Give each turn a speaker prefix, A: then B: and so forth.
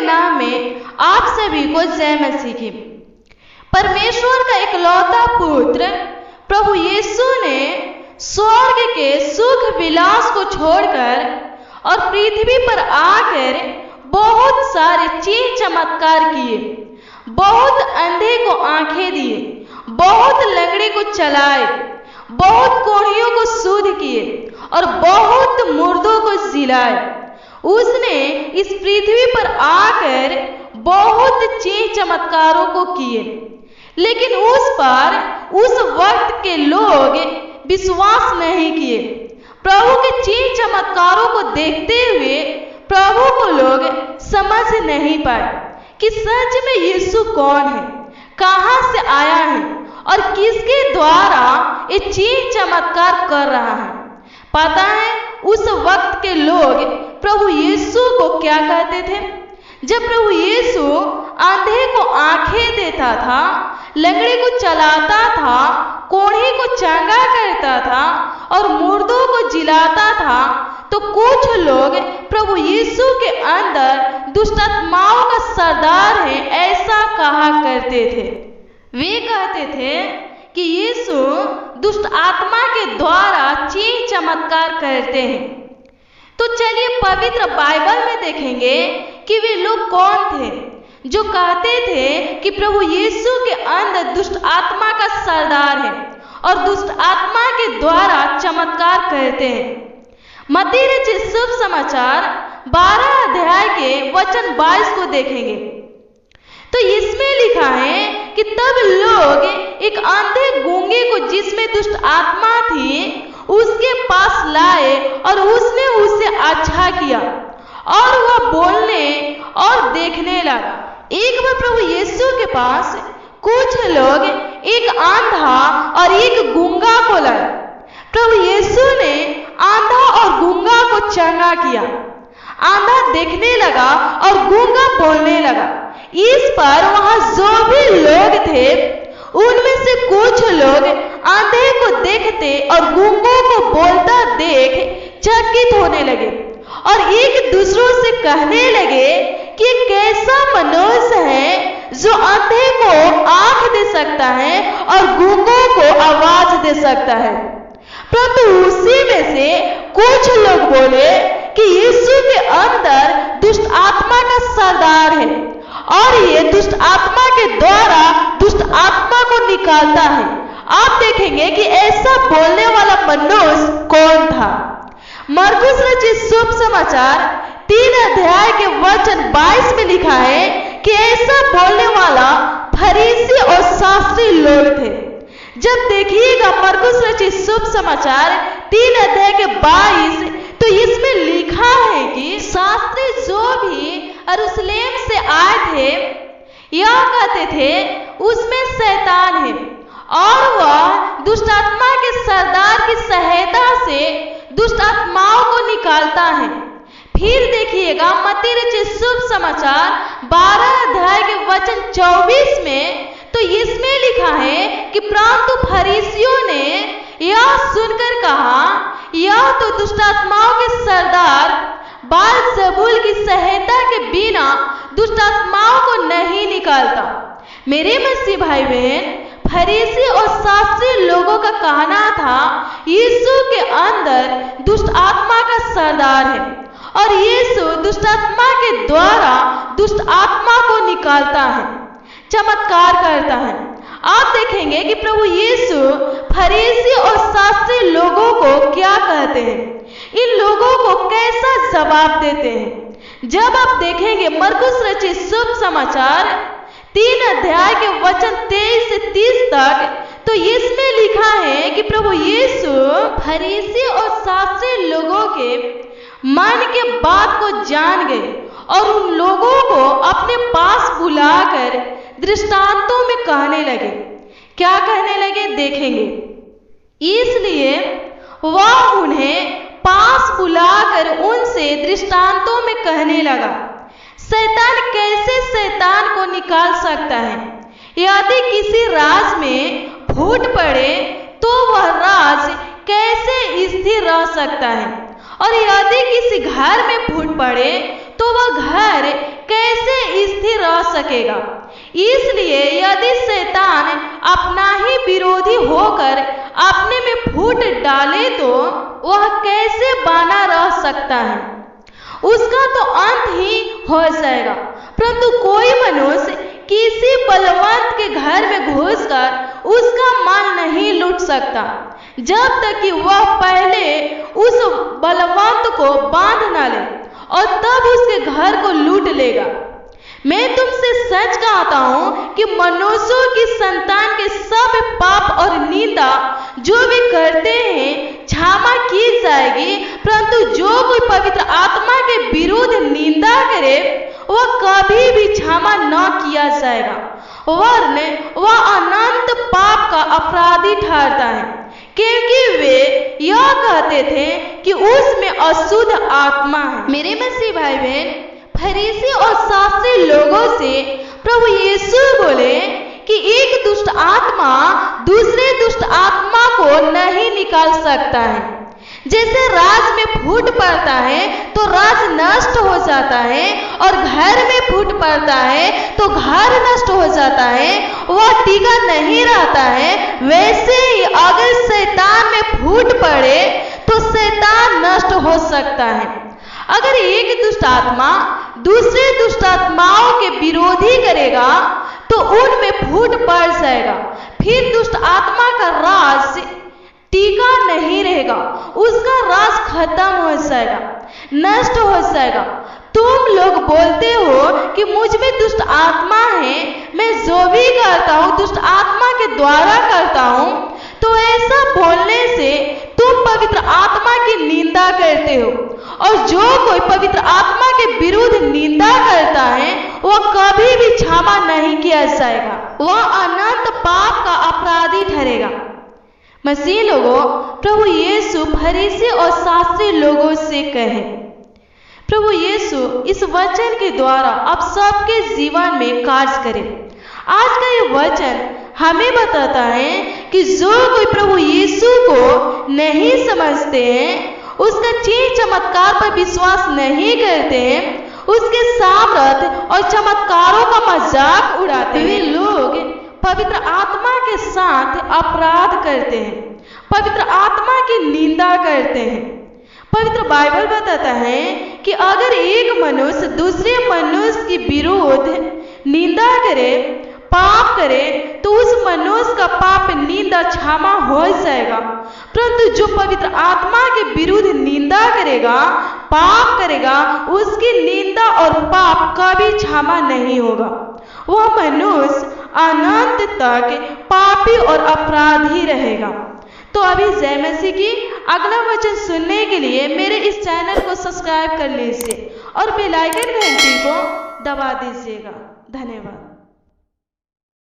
A: के नाम में आप सभी को जय मसीह की। परमेश्वर का इकलौता पुत्र प्रभु यीशु ने स्वर्ग के सुख विलास को छोड़कर और पृथ्वी पर आकर बहुत सारे चीज चमत्कार किए, बहुत अंधे को आंखें दिए, बहुत लंगड़े को चलाए, बहुत कोढ़ियों को शुद्ध किए और बहुत मुर्दों को जिलाए। उसने इस पृथ्वी पर आकर बहुत चीज चमत्कारों को किए, लेकिन उस पर उस वक्त के लोग विश्वास नहीं किए। प्रभु के चीज चमत्कारों को देखते हुए प्रभु को लोग समझ नहीं पाए कि सच में यीशु कौन है, कहां से आया है और किसके द्वारा ये चीज चमत्कार कर रहा है। पता है उस वक्त के लोग प्रभु यीशु को क्या कहते थे? जब प्रभु यीशु अंधे को आंखें देता था, लंगड़े को चलाता था, कोढ़े को चंगा करता था और मुर्दों को जिलाता था, तो कुछ लोग प्रभु यीशु के अंदर दुष्ट आत्माओं का सरदार है ऐसा कहा करते थे। वे कहते थे कि यीशु दुष्ट आत्मा के द्वारा चीज चमत्कार करते हैं। तो चलिए पवित्र बाइबल में देखेंगे कि वे लोग कौन थे जो कहते थे कि प्रभु यीशु के अंदर दुष्ट आत्मा का सरदार है और दुष्ट आत्मा के द्वारा चमत्कार करते हैं। मत्ती रचित शुभ समाचार 12 अध्याय के वचन 22 को देखेंगे तो इसमें लिखा है कि तब लोग एक अंधे गूंगे को जिसमें दुष्ट आत्मा थी उसके पास लाए और उसने उसे अच्छा किया और वह बोलने और देखने लगा। एक बार प्रभु यीशु के पास कुछ लोग एक अंधा और एक गूंगा को लाए। प्रभु यीशु ने अंधा और गूंगा को चंगा किया। अंधा देखने लगा और गूंगा बोलने लगा। इस पर वहां जो भी लोग थे उनमें से कुछ लोग अंधे को देखते और गूंगों को बोलता देख चकित होने लगे और एक दूसरों से कहने लगे कि कैसा मनुष्य है जो अंधे को आंख दे सकता है और गूंगों को आवाज दे सकता है। परंतु उसी में से कुछ लोग बोले कि यीशु के अंदर दुष्ट आत्मा का सरदार है और ये दुष्ट आत्मा के द्वारा दुष्ट आत्मा को निकालता है। आप देखेंगे कि ऐसा बोलने वाला मनुष्य कौन था। मरकुस रचित शुभ समाचार 3 अध्याय के वचन 22 में लिखा है कि ऐसा बोलने वाला फरीसी और शास्त्री लोग थे। जब देखिएगा मरकुस रचित शुभ समाचार 3 अध्याय के 22 तो इसमें लिखा है कि शास्त्री जो भी यरूशलेम से आए थे यह कहते थे उसमें शैतान है और वह दुष्ट आत्मा के सरदार की सहायता से दुष्ट आत्माओं को निकालता है। फिर देखिएगा मत्ती रचित शुभ समाचार 12 अध्याय के वचन 24 में तो इसमें लिखा है कि परंतु फरीसियों ने यह सुनकर कहा यह तो दुष्ट आत्माओं के सरदार बालज़बूल की सहायता के बिना दुष्ट आत्माओं को नहीं निकालता। मेरे मसीह भाई बहन, फरीसी और शास्त्री लोगों का कहना था यीशु के अंदर दुष्ट आत्मा का सरदार है और यीशु दुष्ट आत्मा के द्वारा दुष्ट आत्मा को निकालता है, चमत्कार करता है। आप देखेंगे कि प्रभु यीशु फरीसी और शास्त्री लोगों को क्या कहते हैं, इन लोगों को कैसा जवाब देते हैं। जब आप देखेंगे मरकुस रचित शुभ समाचार 3 अध्याय के वचन 23 से 30 तक तो इसमें लिखा है कि प्रभु यीशु फरीसी और शास्त्री लोगों के मन के बात को जान गए और उन लोगों को अपने पास बुलाकर दृष्टांतों में कहने लगे। क्या कहने लगे देखेंगे। इसलिए वह उन्हें पास बुलाकर उनसे दृष्टांतों में कहने लगा, शैतान कैसे शैतान को निकाल सकता है? यदि किसी राज में फूट पड़े तो वह राज कैसे स्थिर रह सकता है? और यदि किसी घर में फूट पड़े तो वह घर कैसे ही रह सकेगा। इसलिए यदि शैतान अपना ही विरोधी होकर अपने में फूट डाले तो वह कैसे बना रह सकता है? उसका तो अंत ही हो जाएगा। परंतु कोई मनुष्य किसी बलवंत के घर में घुसकर उसका माल नहीं लूट सकता जब तक कि वह पहले उस बलवंत को बांध न ले और तब उसके घर को लूट लेगा। मैं तुमसे सच कहता हूं कि मनुष्यों की संतान के सब पाप और निंदा जो वे करते हैं क्षमा की जाएगी, परंतु जो कोई पवित्र आत्मा के विरुद्ध निंदा करे वह कभी भी क्षमा न किया जाएगा, वरन वह अनंत पाप का अपराधी ठहरता है, क्योंकि वे यह कहते थे कि उसमें अशुद्ध आत्मा है। मेरे मसीह भाई बहन, फरीसी और शास्त्री लोगों से प्रभु यीशु बोले कि एक दुष्ट आत्मा दूसरे दुष्ट आत्मा को नहीं निकाल सकता है। जैसे राज में फूट पड़ता है तो राज नष्ट हो जाता है, और घर में फूट पड़ता है तो घर नष्ट हो जाता है, वह टिका नहीं रहता है। वैसे ही अगर शैतान में फूट पड़े तो शैतान नष्ट हो सकता है। अगर एक दुष्ट आत्मा दूसरे दुष्ट आत्माओं के विरोधी करेगा तो उनमें फूट पड़ जाएगा, फिर दुष्ट आत्मा का राज टीका नहीं रहेगा, उसका राज खत्म हो जाएगा, नष्ट हो जाएगा। तुम लोग बोलते हो कि मुझ में दुष्ट आत्मा है, मैं जो भी करता हूँ दुष्ट आत्मा के द्वारा करता हूँ, तो ऐसा बोलने से तुम पवित्र आत्मा की निंदा करते हो, और जो कोई पवित्र आत्मा के विरुद्ध निंदा करता है वह कभी भी क्षमा नहीं किया जाएगा, वह अनंत पाप का अपराधी ठहरेगा। मसीह लोगों, प्रभु यीशु फरीसी और शास्त्री लोगों से कहे, प्रभु यीशु इस वचन के द्वारा आप सबके जीवन में कार्य करें। आज का ये वचन हमें बताता है कि जो कोई प्रभु यीशु को नहीं समझते हैं, उसका चिन्ह चमत्कार पर विश्वास नहीं करते हैं, उसके सामर्थ और चमत्कारों का मजाक उड़ाते हैं, वे लोग पवित्र आत्मा के साथ अपराध करते हैं, पवित्र आत्मा की निंदा करते हैं। पवित्र बाइबल बताता है कि अगर एक मनुष्य दूसरे मनुष्य के विरुद्ध निंदा करे, पाप करे, तो उस मनुष्य का पाप निंदा क्षमा हो जाएगा, परंतु जो पवित्र आत्मा के विरुद्ध निंदा करेगा, पाप करेगा, उसकी निंदा और पाप कभी क्षमा नहीं होगा। वह मनुष्य अनंत तक पापी और अपराधी रहेगा। तो अभी जय मसीह की अगला वचन सुनने के लिए मेरे इस चैनल को सब्सक्राइब कर लीजिए और बेल आइकन घंटी को दबा दीजिएगा। धन्यवाद।